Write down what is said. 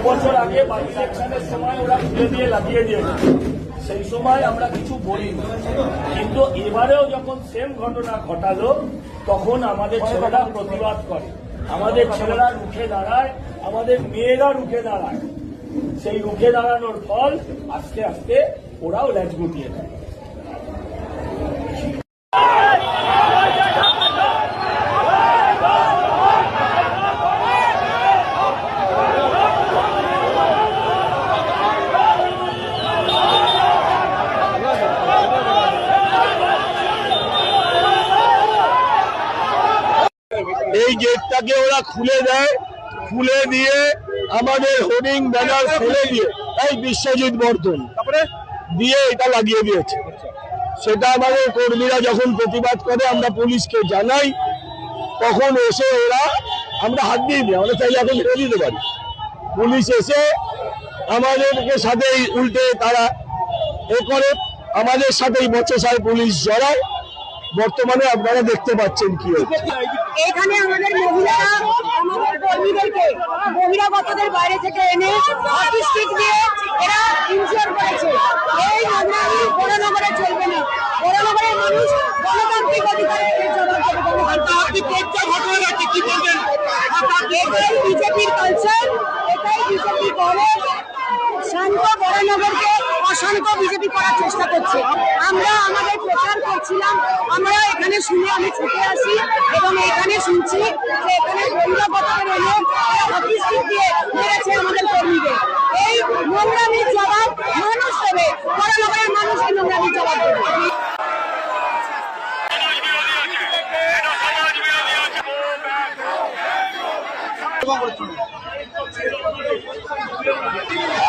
বছর আগে বাই ইলেকশনের সময় ওরা খুলে দিয়ে লাগিয়ে দিয়েছে, সেই সময় আমরা কিছু বলিনি, কিন্তু এবারেও যখন সেম ঘটনা ঘটালো তখন আমাদের ছেলেরা প্রতিবাদ করে, আমাদের ছেলেরা রুখে দাঁড়ায়, আমাদের মেয়েরা রুখে দাঁড়ায়। সেই রুখে দাঁড়ানোর ফল আস্তে আস্তে ওরাও ল্যাজ গুটিয়ে দেয়। এই গেটটাকে ওরা খুলে দেয়, খুলে দিয়ে আমাদের হোর্ডিং ব্যানার ফেলে দিয়ে এই বিশ্বজিৎ বর্ধন তারপরে দিয়ে এটা লাগিয়ে দিয়েছে। সেটা আমাদের কর্মীরা যখন প্রতিবাদ করে আমরা পুলিশকে জানাই, তখন এসে ওরা, আমরা হাত দিয়ে দিই, আমরা চাইলে এখন ফেলে দিতে পারি, পুলিশ এসে আমাদেরকে সাথেই উল্টে তারা এ করে, আমাদের সাথেই বচসায় পুলিশ জড়ায়। বর্তমানে আপনারা দেখতে পাচ্ছেন কি হচ্ছে। এখানে আমাদের মহিলারা আমাদের কর্মীদেরকে বহিরাগতদের বাইরে থেকে এনে হকি স্টিক দিয়ে এরা ইনজিওর করেছে। এই নোংরামি বড়নগরে চলবে না। বড়নগরের মানুষ গণতান্ত্রিক অধিকারের জবাব দেবে। এটাই বিজেপির কালচার, এটাই বিজেপি করে। শান্ত বড়নগরকে অশান্ত বিজেপি করার চেষ্টা করছে। আমরা আমাদের প্রচার করছিলাম, আমরা এখানে শুনে আমি ছুটে আসি এবং এখানে শুনছি যে এখানে বহিরাগতদের এনে হকি স্টিক দিয়ে মেরেছে আমাদের কর্মীদের। এই নোংরামির জবাব মানুষ দেবে, বড়নগরের মানুষ এই নোংরামির জবাব দেবে।